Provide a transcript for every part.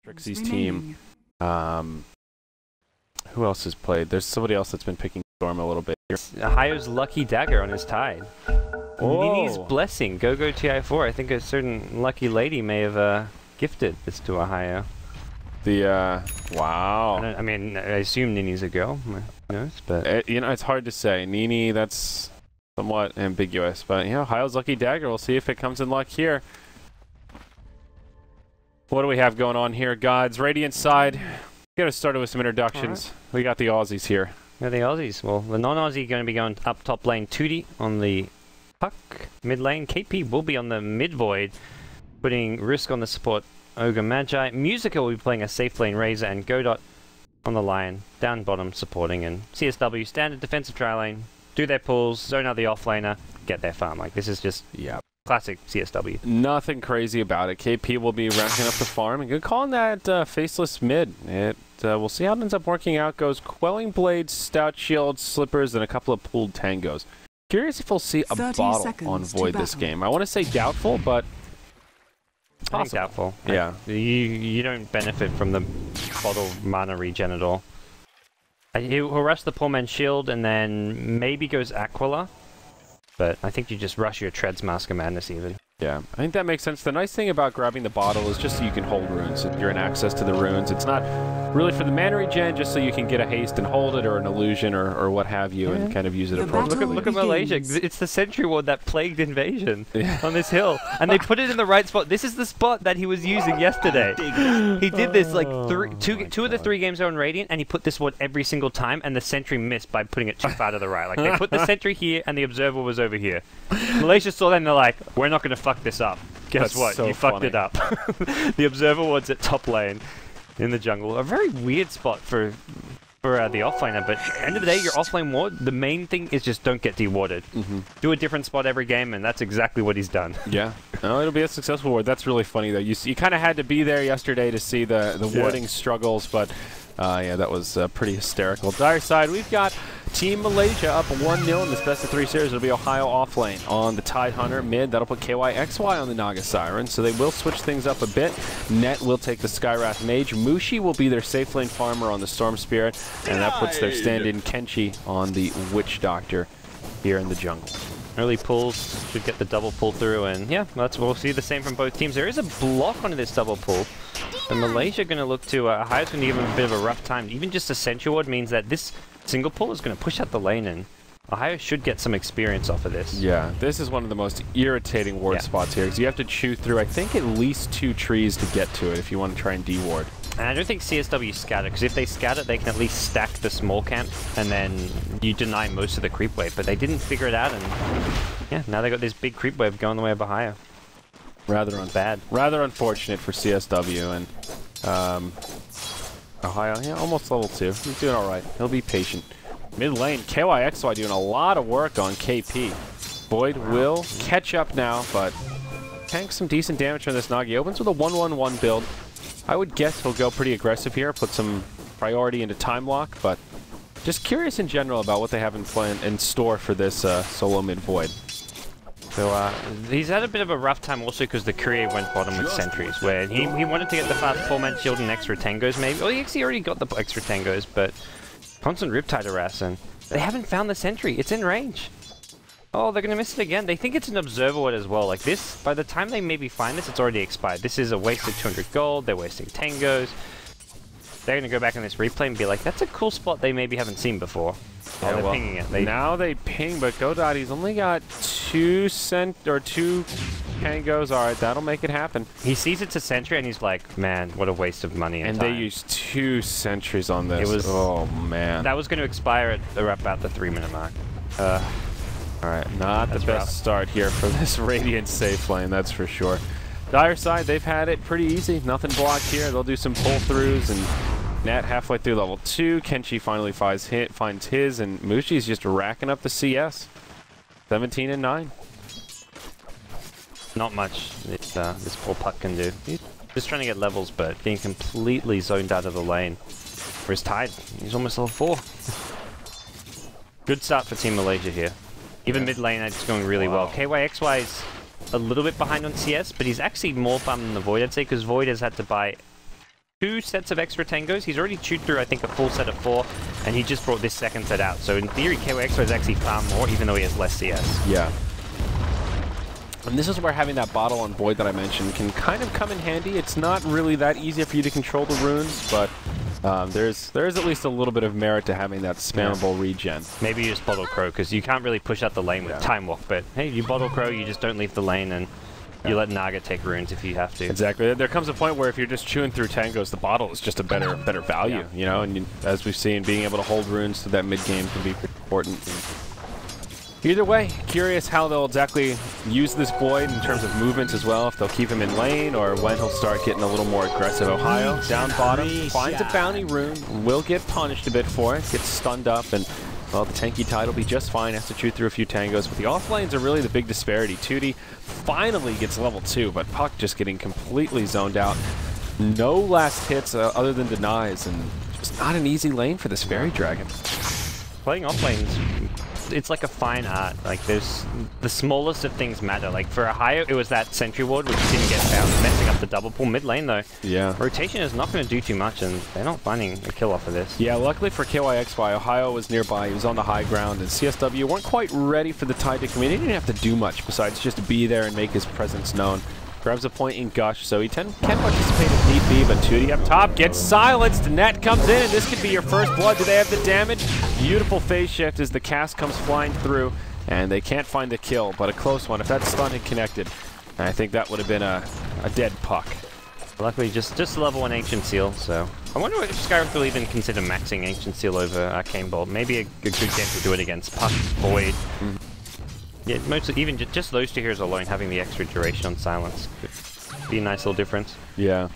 Trixie's team. Who else has played? There's somebody else that's been picking Storm a little bit here. Ahayo's Lucky Dagger on his Tide. Nini's Blessing, Go-Go TI4. I think a certain lucky lady may have gifted this to Ahayo. Wow. I mean, I assume Nini's a girl. Who knows? But you know, it's hard to say. Nini, that's somewhat ambiguous. But, you know, Ahayo's Lucky Dagger. We'll see if it comes in luck here. What do we have going on here, gods? Radiant side. Get us started with some introductions. Right. We got the Aussies here. Yeah, the Aussies. Well, the non-Aussie going to be going up top lane. 2D on the puck. Mid lane. KP will be on the mid void, putting Risk on the support. Ogre Magi. Musica will be playing a safe lane Razor, and Godot on the line. Down bottom supporting, and CSW standard defensive tri lane. Do their pulls, zone out the offlaner, get their farm. Like, this is just classic CSW. Nothing crazy about it. KP will be racking up the farm, and good calling that faceless mid. We'll see how it ends up working out. Goes Quelling Blades, Stout Shield, Slippers, and a couple of pooled Tangos. Curious if we'll see a bottle on Void this game. I want to say doubtful, but I think doubtful. Yeah. You don't benefit from the bottle mana regen at all. He'll rush the poor man's shield and then maybe goes Aquila. But I think you just rush your Treads Mask of Madness even. Yeah, I think that makes sense. The nice thing about grabbing the bottle is just so you can hold runes. If you're in access to the runes, it's not really for the mana regen, just so you can get a haste and hold it, or an illusion, or what have you, and kind of use it appropriately. Look at Malaysia. It's the Sentry Ward that plagued invasion on this hill. And they put it in the right spot. This is the spot that he was using yesterday. He did this like two of the 3 games on Radiant, and he put this ward every single time, and the Sentry missed by putting it too far to the right. Like, they put the Sentry here, and the Observer was over here. Malaysia saw that, and they're like, we're not going to fuck this up. Guess what? So you fucked it up. The Observer ward's at top lane in the jungle. A very weird spot for the offlaner, but at the end of the day, your offlane ward, the main thing is just don't get dewarded. Do a different spot every game, and that's exactly what he's done. Yeah. No, it'll be a successful ward. That's really funny, though. You kind of had to be there yesterday to see the warding struggles, but yeah, that was pretty hysterical. Dire side, we've got Team Malaysia up 1-0 in this best-of-3 series. It'll be Ohio offlane on the Tidehunter mid. That'll put KYXY on the Naga Siren, so they will switch things up a bit. Net will take the Skywrath Mage. Mushi will be their safe lane farmer on the Storm Spirit, and that puts their stand-in Kenshi on the Witch Doctor here in the jungle. Early pulls should get the double pull through, and yeah, we'll see the same from both teams. There is a block onto this double pull, and Malaysia going to look to Ohio's going to give him a bit of a rough time. Even just a Sentry Ward means that this single pull is going to push out the lane, and Ohio should get some experience off of this. Yeah, this is one of the most irritating ward spots here, because you have to chew through, I think, at least 2 trees to get to it if you want to try and de-ward. And I don't think CSW scatter, because if they scatter, they can at least stack the small camp, and then you deny most of the creep wave. But they didn't figure it out, and yeah, now they got this big creep wave going the way of Ohio. Rather unfortunate for CSW, and Ohio, yeah, almost level 2. He's doing all right. He'll be patient. Mid lane, KYXY doing a lot of work on KP. Void will catch up now, but tanks some decent damage on this Nagi. Opens with a 1-1-1 build. I would guess he'll go pretty aggressive here, put some priority into time lock, but just curious in general about what they have in store for this solo mid Void. So he's had a bit of a rough time also because the courier went bottom with sentries, where he wanted to get the fast 4-man shield and extra tangos maybe. Well, he actually already got the extra tangos, but constant Riptide harass, and they haven't found the sentry. It's in range. Oh, they're going to miss it again. They think it's an Observer Ward as well. Like this, by the time they maybe find this, it's already expired. This is a wasted 200 gold. They're wasting tangos. They're going to go back on this replay and be like, that's a cool spot they maybe haven't seen before. Yeah, they're pinging it. Now they ping, but Godotti's only got 2 tangos. All right, that'll make it happen. He sees it's a sentry and he's like, man, what a waste of money and time. They used 2 sentries on this. It was, oh, man. That was going to expire at about the 3-minute mark. All right, not the best start here for this Radiant safe lane, that's for sure. Dire side, they've had it pretty easy. Nothing blocked here. They'll do some pull-throughs, and Nat halfway through level 2. Kenshi finally finds his, and Mushi's just racking up the CS. 17 and 9. Not much this poor puck can do. He's just trying to get levels, but getting completely zoned out of the lane. For his Tide, he's almost level 4. Good start for Team Malaysia here. Even mid lane, it's going really well. KYXY is a little bit behind on CS, but he's actually more farm than the Void, I'd say, because Void has had to buy 2 sets of extra tangos. He's already chewed through, I think, a full set of 4, and he just brought this second set out. So in theory, KYXO is actually far more, even though he has less CS. Yeah. And this is where having that bottle on Void that I mentioned can kind of come in handy. It's not really that easy for you to control the runes, but there's at least a little bit of merit to having that spammable regen. Maybe you just bottle Crow, because you can't really push out the lane with Time Walk, but hey, you bottle Crow, you just don't leave the lane, and you let Naga take runes if you have to. Exactly. There comes a point where if you're just chewing through tangos, the bottle is just a better value, you know, and as we've seen, being able to hold runes to that mid-game can be pretty important. Either way, curious how they'll exactly use this Void in terms of movements as well, if they'll keep him in lane or when he'll start getting a little more aggressive. Ohio, down bottom, finds a bounty rune, will get punished a bit for it, gets stunned up, and well, the tanky Tide will be just fine, has to chew through a few tangos, but the off lanes are really the big disparity. 2D finally gets level 2, but Puck just getting completely zoned out. No last hits other than denies, and just not an easy lane for this Fairy Dragon. Playing off lanes, it's like a fine art. Like, there's the smallest of things matter. Like, for Ohio, it was that Sentry Ward, which didn't get found, messing up the double pull. Mid lane, though, rotation is not going to do too much, and they're not finding a kill off of this. Yeah, luckily for KYXY, Ohio was nearby. He was on the high ground, and CSW weren't quite ready for the Tide to come in. He didn't have to do much besides just be there and make his presence known. Grabs a point in Gush, so he can participate if need be, but 2D up top gets silenced. Net comes in, and this could be your first blood. Do they have the damage? Beautiful phase shift as the cast comes flying through, and they can't find the kill, but a close one. If that stun had connected, I think that would have been a dead Puck. Luckily, just level 1 Ancient Seal, so I wonder if Skyrim will even consider maxing Ancient Seal over Arcane Bolt. Maybe a good game to do it against Puck, Void. Yeah, mostly even just those 2 heroes alone having the extra duration on silence could be a nice little difference. Yeah.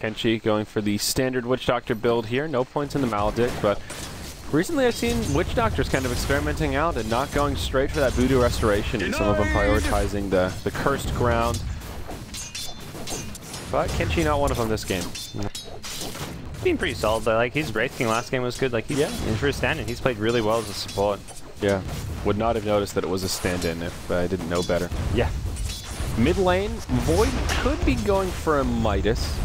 Kenshi going for the standard Witch Doctor build here. No points in the Maledict, but recently I've seen Witch Doctors kind of experimenting out and not going straight for that Voodoo Restoration, and some of them prioritizing the Cursed Ground. But Kenshi not one of them this game. Been pretty solid though. Like, his Wraith King last game was good. Like, for his stand-in, he's played really well as a support. Yeah, would not have noticed that it was a stand-in if I didn't know better. Yeah. Mid lane, Void could be going for a Midas.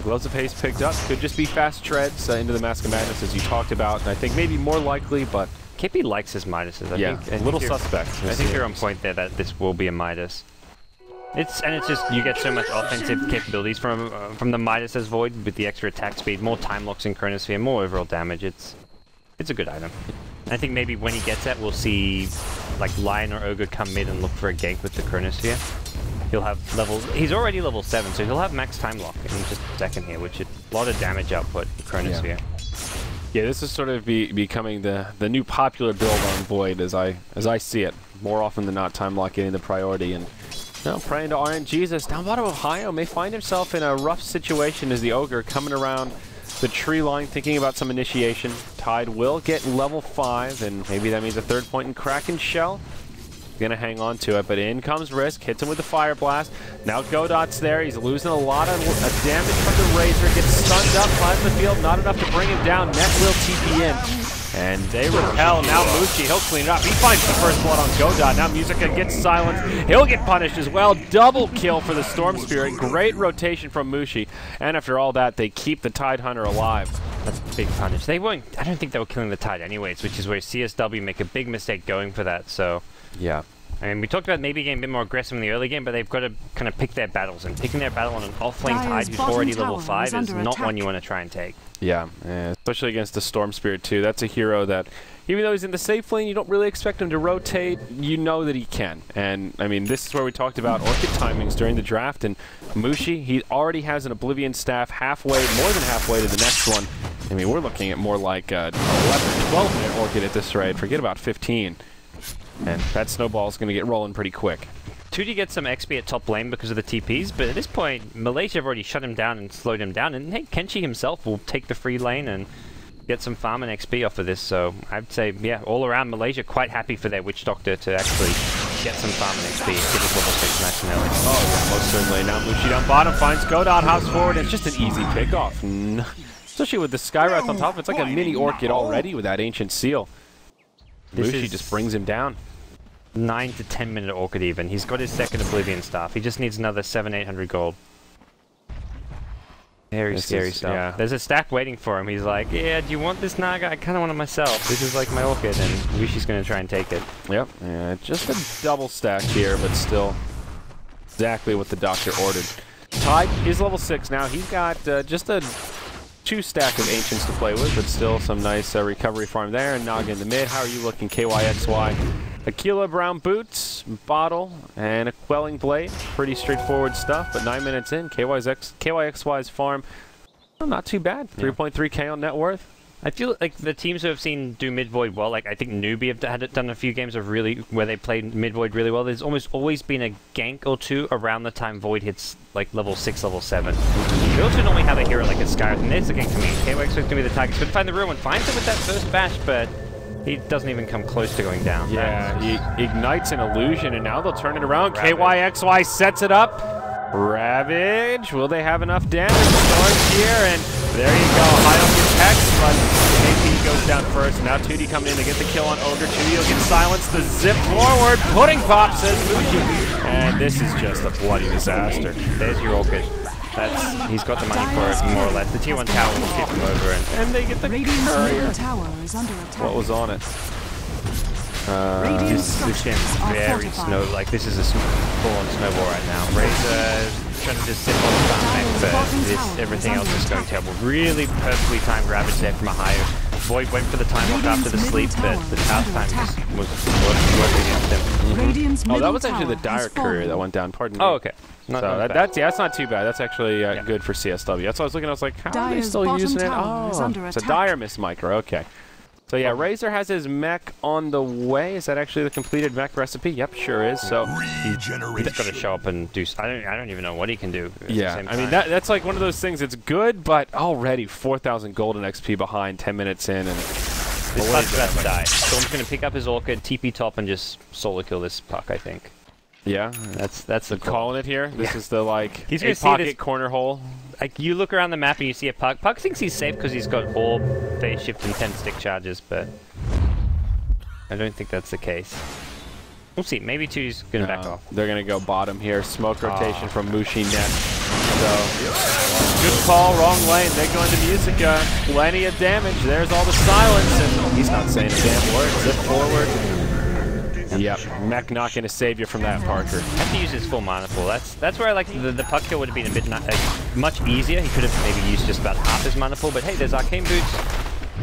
Gloves of Haste picked up. Could just be fast treads into the Mask of Madness as you talked about. And I think maybe more likely, but KP likes his Midases. I think, little suspect. I think you're on point there that this will be a Midas. It's just, you get so much offensive capabilities from the Midas as Void with the extra attack speed, more time locks in Chronosphere, more overall damage. It's a good item. I think maybe when he gets that, we'll see like Lion or Ogre come mid and look for a gank with the Chronosphere. He'll have levels. He's already level 7, so he'll have max time lock in just a second here, which is a lot of damage output for Chronosphere. Yeah, this is sort of becoming the new popular build on Void as I see it. More often than not, time lock getting the priority, and praying to RNGesus. Down bottom, Ohio may find himself in a rough situation as the Ogre coming around the tree line, thinking about some initiation. Tide will get level 5, and maybe that means a 3rd point in Kraken Shell. Gonna hang on to it, but in comes Risk, hits him with the Fire Blast. Now Godot's there, he's losing a lot of damage from the Razor, gets stunned up, climbs the field, not enough to bring him down. Net will TP in. And they repel. Now Mushi, he'll clean it up. He finds the first blood on Godot. Now Musica gets silenced. He'll get punished as well. Double kill for the Storm Spirit. Great rotation from Mushi. And after all that, they keep the Tide Hunter alive. That's a big punish. They weren't, I don't think they were killing the Tide anyways, which is where CSW make a big mistake going for that, so. Yeah. I mean, we talked about maybe getting a bit more aggressive in the early game, but they've got to kind of pick their battles, and picking their battle on an off-lane Tide who's already level 5 is not one you want to try and take. Yeah, especially against the Storm Spirit too. That's a hero that, even though he's in the safe lane, you don't really expect him to rotate. You know that he can. And, I mean, this is where we talked about Orchid timings during the draft, and Mushi, he already has an Oblivion Staff halfway, more than halfway to the next one. I mean, we're looking at more like 11, 12-minute Orchid at this rate. Forget about 15. And that snowball's going to get rolling pretty quick. 2D gets some XP at top lane because of the TPs, but at this point, Malaysia have already shut him down and slowed him down, and hey, Kenshi himself will take the free lane and get some farm and XP off of this, so I'd say, yeah, all around Malaysia quite happy for their Witch Doctor to actually get some farm and XP, get his level 6 max and early. Oh, yeah, most certainly. Now Mushi down bottom finds Godot, house forward, and it's just an easy pickoff. Especially with the Skywrath on top, it's like a mini Orchid already with that Ancient Seal. Mushi just brings him down. 9 to 10 minute Orchid even. He's got his second Oblivion Staff. He just needs another 700-800 gold. Very scary stuff. Yeah. There's a stack waiting for him. He's like, yeah, do you want this Naga? I kind of want it myself. This is like my Orchid, and Mushi's going to try and take it. Yep. Yeah, just a double stack here, but still exactly what the doctor ordered. Tide is level 6 now. He's got just a 2 stack of Ancients to play with, but still some nice recovery farm there. And Naga in the mid. How are you looking, KYXY? Aquila Brown Boots, Bottle, and a Quelling Blade. Pretty straightforward stuff, but 9 minutes in, KYXY's farm, well, not too bad. 3.3k on net worth. I feel like the teams who have seen do mid void well, like I think Newbie have done a few games of where they played mid void really well. There's almost always been a gank or two around the time void hits like level 6, level 7. They also normally have a hero like a Skyrim, and there's a gank coming in. KYXY is going to be the target. He's going to find the real one, finds it with that first bash, but he doesn't even come close to going down. Yeah, he ignites an illusion, and now they'll turn it around. KYXY sets it up. Ravage. Will they have enough damage? Storms here, and there you go. High up gets Hex, but KP goes down first. Now 2D coming in to get the kill on Ogre. 2D will get silenced. The zip forward. Pudding pop, says Mushi. And this is just a bloody disaster. There's your Orchid. He's got the money for it, more or less. The tier 1 tower will tip him over, and they get the courier. What was on it? This game's very snow. Like, this is a full-on snowball right now. Razor trying to just sit on the farm but everything else is going terrible. Really perfectly timed Ravage there from a higher. Void went for the time lock after the sleep, but the house time just was working against him. Oh, that was actually the Dire courier that went down. Pardon me. Oh, okay. That's not too bad. That's actually good for CSW. That's why I was looking. I was like, how are they still using it? Oh, it's a Dire Miss Micro. Okay. So yeah, Razor has his mech on the way. Is that actually the completed mech recipe? Yep, sure is. So he's got to show up and do. I don't even know what he can do. Yeah, I mean that's like one of those things. It's good, but already 4,000 golden XP behind, 10 minutes in, and this puck's about to die. Storm's going to pick up his Orchid, TP top, and just solo kill this puck. I think. Yeah, that's the calling it here. This is the he's a pocket corner hole. Like, you look around the map and you see a Puck. Puck thinks he's safe because he's got Orb, Phase Shift, and 10 stick charges, but I don't think that's the case. We'll see. Maybe 2's going to back off. They're going to go bottom here. Smoke rotation from Mushi next. So, good call. Wrong lane. They go into Musica. Plenty of damage. There's all the silence, and he's not saying a damn word. Zip forward. Yep, mech not going to save you from that, Parker. Have to use his full mana pool. That's where like the puck kill would have been a bit much easier. He could have maybe used just about half his mana pool. But hey, there's Arcane Boots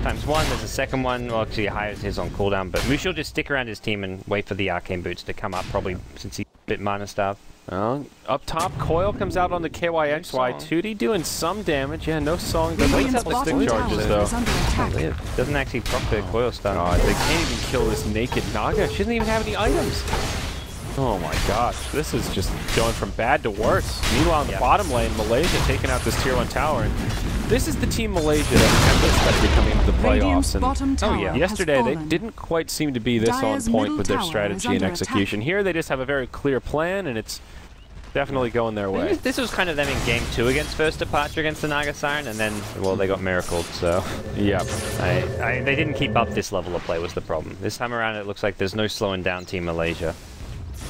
×1. There's a second one. Well, actually, higher his on cooldown. But Mushi will just stick around his team and wait for the Arcane Boots to come up. Probably since he's a bit mana starved. Up top, Coil comes out on the KYXY. 2D doing some damage. Yeah, no song. Doesn't waits out the stick charges, though. Doesn't actually proc the Coil stun. God, they can't even kill this naked Naga. She doesn't even have any items. Oh my gosh, this is just going from bad to worse. Meanwhile, in the bottom lane, Malaysia taking out this tier 1 tower. And this is the Team Malaysia that we expected coming into the playoffs. And yesterday, they didn't quite seem to be this on point with their strategy and execution. Here, they just have a very clear plan, and it's definitely going their way. This was kind of them in game 2 against First Departure against the Naga Siren, and then, well, they got miracled, so... Yep. They didn't keep up this level of play was the problem. This time around, it looks like there's no slowing down Team Malaysia.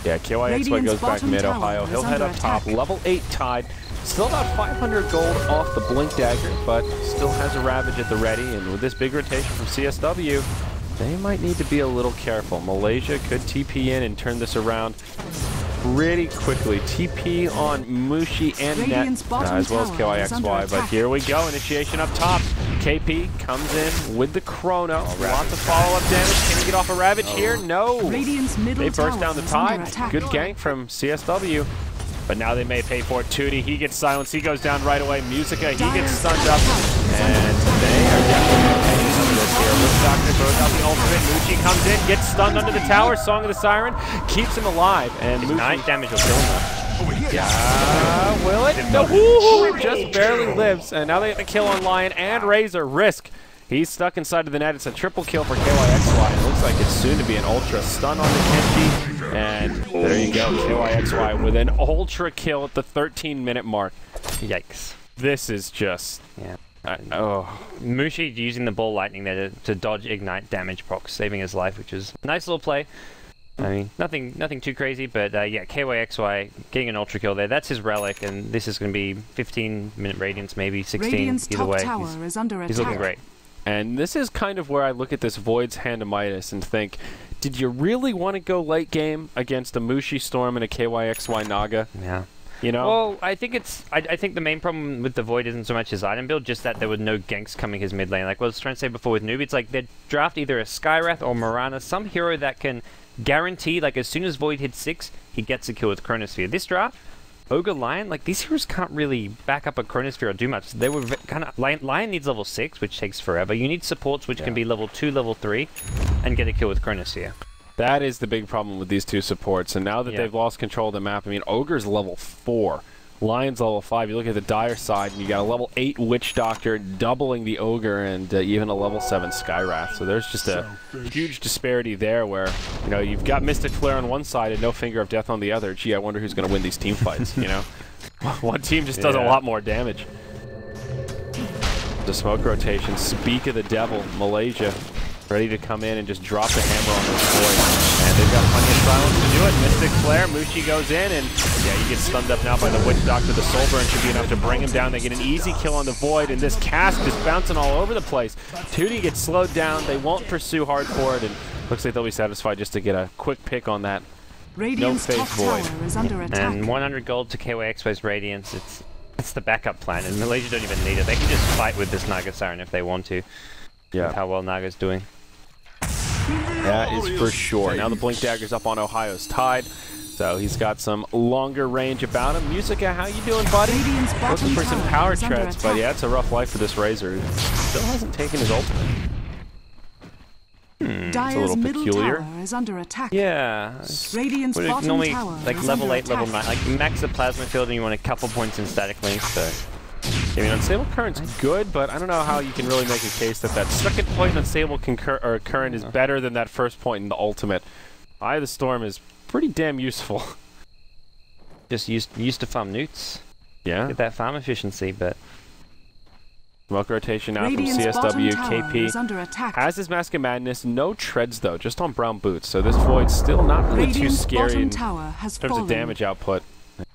Yeah, KYXY goes back mid-Ohio. He'll head up top. Level 8 Tide. Still about 500 gold off the Blink Dagger, but still has a Ravage at the ready, and with this big rotation from CSW, they might need to be a little careful. Malaysia could TP in and turn this around pretty quickly. TP on Mushi and Net, as well as KYXY, but here we go. Initiation up top. KP comes in with the Chrono. Lots of follow-up damage. Can he get off a Ravage here? No. They burst down the Tide. Good gank from CSW. But now they may pay for it. 2D, he gets silenced. He goes down right away. Musica, he gets stunned up. And they are definitely paying for this here. This Doctor throws out the ultimate. Mushi comes in, gets stunned under the tower. Song of the Siren keeps him alive. And Mushi... 9 damage will kill him. Yeah, will it? No, woohoo! Just barely lives. And now they get the kill on Lion and Razor. Risk. He's stuck inside of the net. It's a triple kill for KYXY. It looks like it's soon to be an ultra stun on the Kenji. And there you go, KYXY with an ultra kill at the 13-minute mark. Yikes. This is just... Yeah. Mushi using the ball lightning there to dodge ignite damage proc, saving his life, which is a nice little play. I mean, nothing too crazy, but yeah, KYXY getting an ultra kill there. That's his relic, and this is going to be 15-minute Radiance, maybe 16. Radiant's either top way, tower is under he's looking great. And this is kind of where I look at this Void's Handamitis and think, did you really want to go late game against a Mushi Storm and a KYXY Naga? Yeah. You know? Well, I think it's. I think the main problem with the Void isn't so much his item build, just that there were no ganks coming his mid lane. Like what I was trying to say before with Newbie, it's like they'd draft either a Skywrath or Mirana, some hero that can guarantee, like as soon as Void hits 6, he gets a kill with Chronosphere. This draft, Ogre, Lion, like these heroes can't really back up a Chronosphere or do much. They were kind of Lion needs level 6, which takes forever. You need supports which can be level 2, level 3, and get a kill with Chronosphere. That is the big problem with these two supports, and now that they've lost control of the map, I mean, Ogre's level 4, Lion's level 5. You look at the Dire side, and you got a level 8 Witch Doctor doubling the Ogre, and even a level 7 Skywrath. So there's just a huge disparity there where, you know, you've got Mystic Flare on one side and no Finger of Death on the other. Gee, I wonder who's going to win these team fights, you know? One team just does a lot more damage. The smoke rotation, speak of the devil, Malaysia. Ready to come in and just drop the hammer on this Void. And they've got plenty of silence to do it. Mystic Flare, Mushi goes in, and yeah, he gets stunned up now by the Witch Doctor. The Soul Burn should be enough to bring him down. They get an easy kill on the Void, and this cast is bouncing all over the place. Tootie gets slowed down. They won't pursue hard for it, and looks like they'll be satisfied just to get a quick pick on that no-face Void. Is under attack. And 100 gold to KYXY's Radiance. It's the backup plan, and Malaysia don't even need it. They can just fight with this Naga Siren if they want to. Yeah. With how well Naga's doing. That is for sure. Now the Blink Dagger's up on Ohio's Tide, so he's got some longer range about him. Musica, how you doing, buddy? Looking for some power treads, but yeah, it's a rough life for this Razor. Still hasn't taken his ultimate. It's a little peculiar. Is under attack. Yeah. Radiant's bottom normally tower like level 8, level 9, like max the plasma field, and you want a couple points in static link. So. I mean, Unstable Current's good, but I don't know how you can really make a case that that second point in Unstable Current is better than that first point in the ultimate. Eye of the Storm is pretty damn useful. Just used to farm newts. Yeah. Get that farm efficiency, but... Smoke rotation now from CSW. KP has his Mask of Madness. No treads, though, just on brown boots. So this Void's still not really too scary in terms of damage output.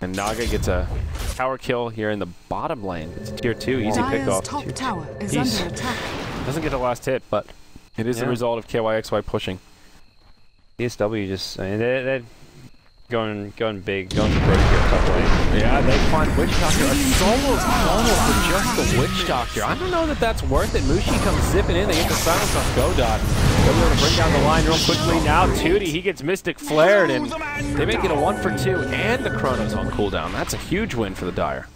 And Naga gets a power kill here in the bottom lane. It's tier 2, easy pickoff. Top tower is under attack. Doesn't get the last hit, but it is the result of KYXY pushing. CSW just, I mean, they're going big, going for broke here top lane. Yeah, they find Witch Doctor. A solo for just the Witch Doctor. I don't know that that's worth it. Mushi comes zipping in. They get the silence on Godot. They're going to bring down the line real quickly. Now Tootie, he gets Mystic Flared, and they make it a 1 for 2, and the Chrono's on cooldown. That's a huge win for the Dire.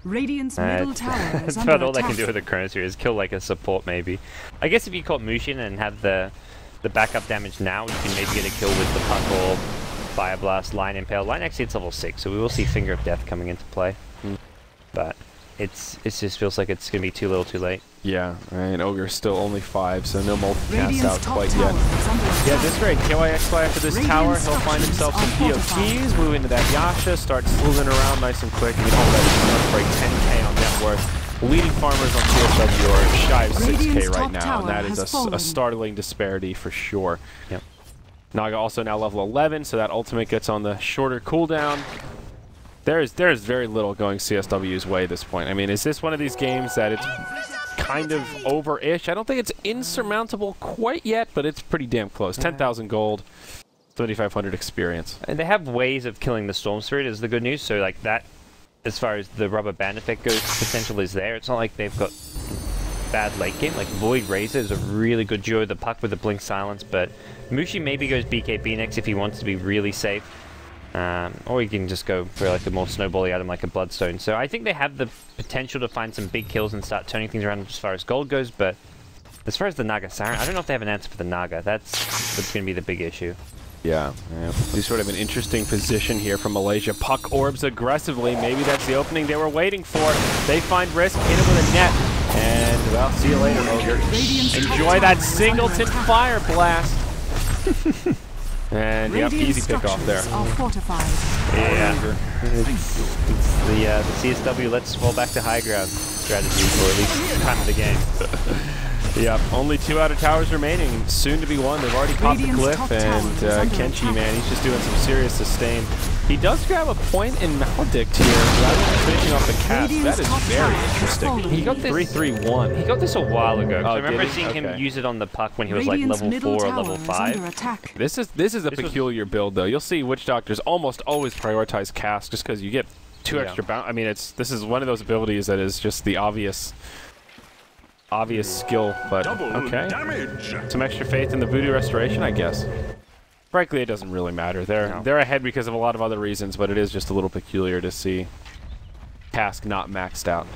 Radiant's middle tower is that's about all they can do with the Chronos here is kill like a support maybe. I guess if you caught Mushin and have the backup damage now, you can maybe get a kill with the Puck Orb, Fire Blast, Line Impale. Line actually it's level 6, so we will see Finger of Death coming into play. But it just feels like it's going to be too little too late. Yeah, and Ogre's still only 5, so no multicast out quite yet. Yeah, this raid, KYXY after this tower, he'll find himself some POTs, move into that Yasha, start slithering around nice and quick, and all that break 10k on net worth. Leading farmers on CSW are shy of 6k right now, and that is a startling disparity for sure. Yep. Naga also now level 11, so that ultimate gets on the shorter cooldown. There's very little going CSW's way at this point. I mean, is this one of these games that it's kind of over-ish? I don't think it's insurmountable quite yet, but it's pretty damn close. 10,000 gold, 3,500 experience. And they have ways of killing the Storm Spirit is the good news, so like that, as far as the rubber band effect goes, potential is there. It's not like they've got bad late game. Like Void Razor is a really good duo, the Puck with the Blink Silence, but Mushi maybe goes BKB next if he wants to be really safe. Or you can just go for like a more snowbally item like a Bloodstone. So I think they have the potential to find some big kills and start turning things around as far as gold goes, but as far as the Naga Siren, I don't know if they have an answer for the Naga. That's going to be the big issue. Yeah, he's sort of an interesting position here from Malaysia. Puck orbs aggressively. Maybe that's the opening they were waiting for. They find Risk, hit him with a net, and well, see you later, Ogre. Enjoy that Singleton Fire Blast. And yep, easy pick off there. Yeah, it's the CSW let's fall back to high ground strategy, or at least time of the game. Yep, only 2 outer towers remaining. Soon to be 1. They've already popped the Radiant's glyph, top and tower is under Kenshi, attack. man, he's just doing some serious sustain. He does grab a point in Maledict here, rather than finishing off the cast. Radiant's That is top very tower is interesting. fallen. He got this. 3-3-1. He got this a while ago. 'Cause Oh, I remember did he? seeing him Okay. use it on the puck when he was Radiant's like level middle 4 or tower level is 5. under attack. This is a This was- peculiar build, though. You'll see Witch Doctors almost always prioritize cast just because you get 2 Yeah. extra bounce. I mean, this is one of those abilities that is just the obvious skill, but okay. Some extra faith in the Voodoo Restoration, I guess. Frankly, it doesn't really matter. They're ahead because of a lot of other reasons, but it is just a little peculiar to see Cask not maxed out.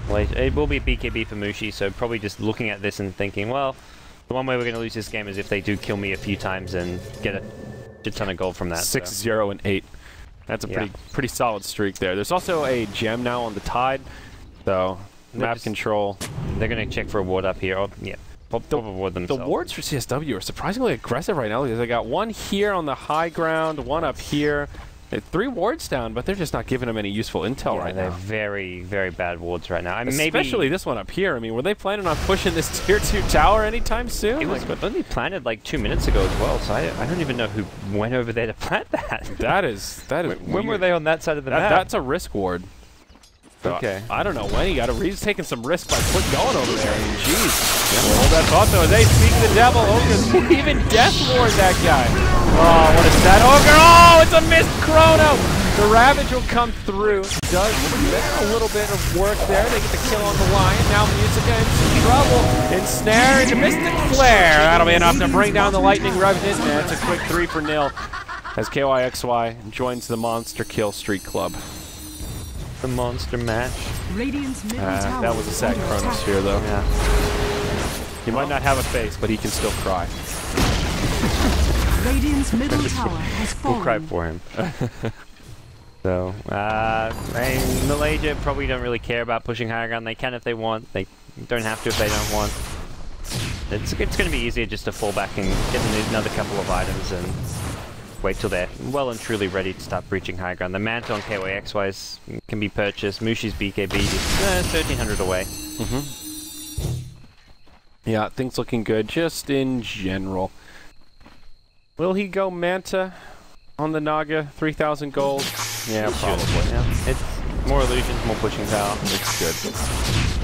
Well, it will be BKB for Mushi, so probably just looking at this and thinking, well, the one way we're going to lose this game is if they do kill me a few times and get a shit ton of gold from that. 6-0 and 8. That's a pretty solid streak there. There's also a gem now on the Tide, so map control. They're going to check for a ward up here. Oh, yeah. They'll reward The themselves. wards for CSW are surprisingly aggressive right now because they got one here on the high ground, one up here. They have 3 wards down, but they're just not giving them any useful intel right they're now. very, very bad wards right now. I mean, Especially this one up here. I mean, were they planning on pushing this tier 2 tower anytime soon? It was only planted like 2 minutes ago as well, so I don't even know who went over there to plant that. That is When were they on that side of the map? That's a risk ward. So Okay. I don't know when he got it. He's taking some risk by going over there. I mean, jeez. Hold that thought though. As they speak the devil. Ogre even death ward that guy. Oh, what a sad Ogre. Oh, it's a missed chrono. The Ravage will come through. Does a little bit of work there. They get the kill on the Lion. Now Musica in some trouble. Ensnare into Mystic Flare. That'll be enough to bring down the Lightning Revenant. And it's a quick 3-0 as KYXY joins the Monster Kill Streak Club. The monster match. Radiant's middle tower That was a is sad under Kronos attack. here, though. Yeah. He might not have a face, but he can still cry. Radiant's middle tower has We'll fallen. cry for him. So, Malaysia probably don't really care about pushing higher ground. They can if they want. They don't have to if they don't want. It's going to be easier just to fall back and get another couple of items and wait till they're well and truly ready to start breaching high ground. The Mantle on KYXY's can be purchased. Mushi's BKB is 1,300 away. Yeah, things looking good, just in general. Will he go Manta on the Naga? 3,000 gold? Yeah, probably. Yeah. It's more illusions, more pushing power. It's good.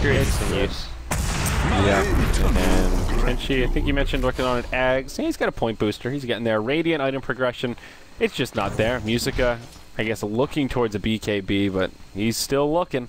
Very interesting use. Yeah. And Kenshi, I think you mentioned working on an Ags. Yeah, he's got a point booster. He's getting there. Radiant item progression. It's just not there. Musica, I guess, looking towards a BKB, but he's still looking.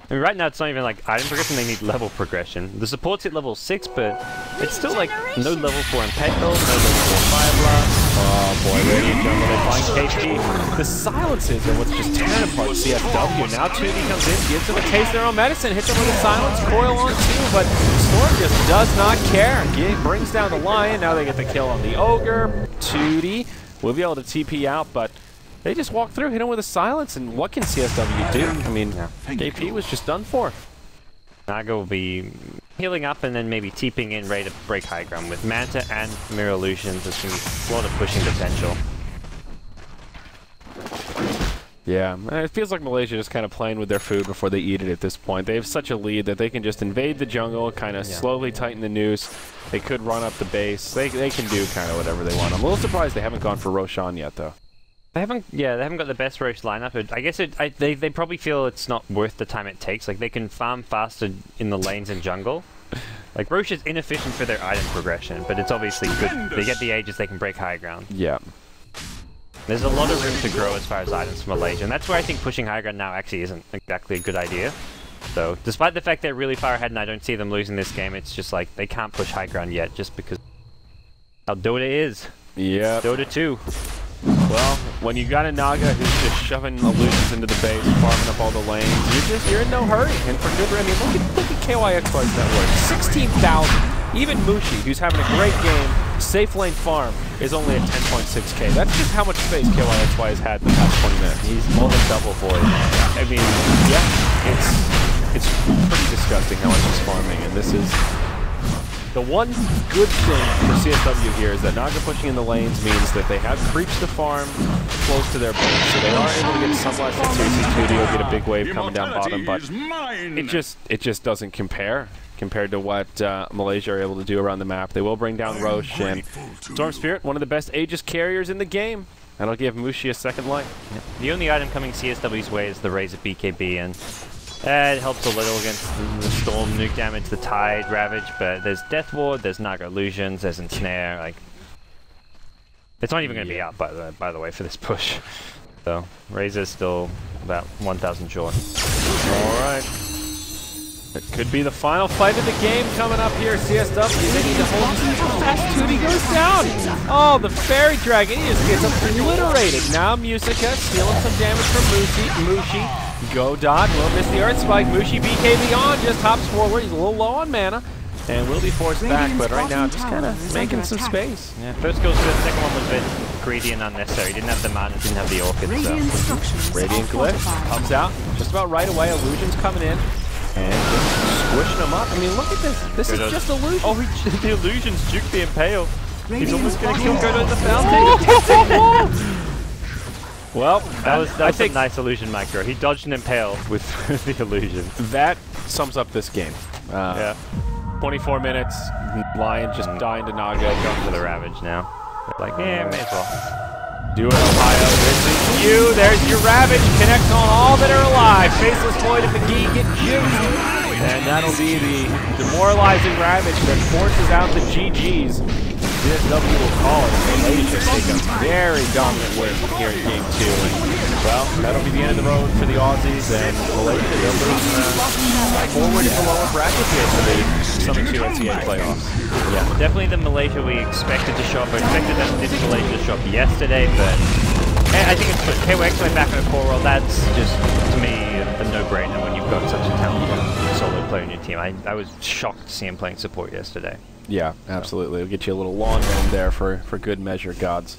I mean, right now it's not even like item progression, they need level progression. The support's hit level 6, but it's still like no level 4 Impeccable, no level 4 Fire Blast. Oh boy, Radiant Jungle, they find KP. The silences are what's just tearing apart CSW. Now 2D comes in, gives them a taste of their own medicine, hits them with a silence, coil on 2, but Storm just does not care. Brings down the Lion, now they get the kill on the Ogre. 2D will be able to TP out, but they just walk through, hit him with a silence, and what can CSW do? I mean, KP was just done for. Naga will be healing up and then maybe TPing in, ready to break high ground. With Manta and Mirror Illusions, there's going to be a lot of pushing potential. Yeah, it feels like Malaysia just kind of playing with their food before they eat it at this point. They have such a lead that they can just invade the jungle, kind of slowly tighten the noose. They could run up the base. They can do kind of whatever they want. I'm a little surprised they haven't gone for Roshan yet, though. They haven't got the best Roche lineup. I guess they probably feel it's not worth the time it takes. Like, they can farm faster in the lanes and jungle. Like, Roche is inefficient for their item progression, but it's obviously good. They get the Aegis, they can break high ground. Yeah. There's a lot of room to grow as far as items from Malaysia, and that's where I think pushing high ground now actually isn't exactly a good idea. So, despite the fact they're really far ahead and I don't see them losing this game, it's just like, they can't push high ground yet just because how Dota is. Yeah. Dota 2. Well, when you got a Naga who's just shoving illusions into the base, farming up all the lanes, you're in no hurry. And for good, I mean, look at KYXY's network, 16,000. Even Mushi, who's having a great game, safe lane farm, is only at 10.6k. That's just how much space KYXY has had in the past 20 minutes. He's more than double void. I mean, yeah, it's pretty disgusting how much he's farming, and this is The one good thing for CSW here is that Naga pushing in the lanes means that they have creeps to farm close to their base, so they are able to get some less than 2 get a big wave coming down bottom, but it just doesn't compare compared to what Malaysia are able to do around the map. They will bring down Roche, and Storm Spirit, one of the best Aegis carriers in the game. That'll give Mushi a second light. Yeah. The only item coming CSW's way is the Razor BKB, and it helps a little against the Storm, nuke damage, the Tide, Ravage, but there's Death Ward, there's Naga Illusions, there's Ensnare, like... It's not even going to be out, by the way, for this push. So, Razor's still about 1,000 short. Alright. It could be the final fight of the game coming up here. CSW, they need to hold this fast. Tootie goes down. Oh, the Fairy Dragon, he just gets obliterated. Now Musica stealing some damage from Mushi. Go dot, will miss the Earth Spike. Mushi BKB on, just hops forward. He's a little low on mana. And will be forced back, but right now just kind of making some space. Yeah, first goes good, second one was a bit greedy and unnecessary. Didn't have the mana, didn't have the Orchid, so... Radiant Glyph comes out just about right away. Illusion's coming in. And just squishing them up. I mean, look at this. This is just Illusion. Oh, the Illusion's juked the Impale. He's almost going to kill Godo in the fountain. Well, that was a nice Illusion micro. He dodged an Impale with the Illusion. That sums up this game. Yeah. 24 minutes, Lion just dying to Naga. Going for the Ravage now. Like, yeah, may as well. Do it, Ohio. This is you. There's your Ravage. Connects on all that are alive. Faceless Void and McGee get juiced. And that'll be the demoralizing Ravage that forces out the GGs. CSW will call it. Malaysia take a very dominant win here in Game 2. Well, that'll be the end of the road for the Aussies, and Malaysia, they'll move forward in the lower bracket here for the Summit 2 NCAA playoffs. Yeah, definitely the Malaysia we expected to show up. I expected them to Malaysia to show up yesterday, but I think it's good. KYX went back in the core world. That's just, to me, a no-brainer when you've got such a talented solo player in your team. I was shocked to see him playing support yesterday. Yeah, absolutely. It'll get you a little lawn gnome there for good measure, gods.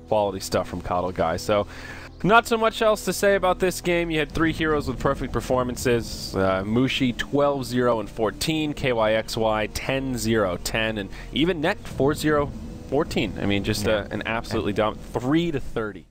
Quality stuff from Coddle Guy. So, not so much else to say about this game. You had 3 heroes with perfect performances. Mushi 12-0 and 14, KYXY 10-0, 10, and even Net 4-0, 14. I mean, just an absolutely dominant 3-30.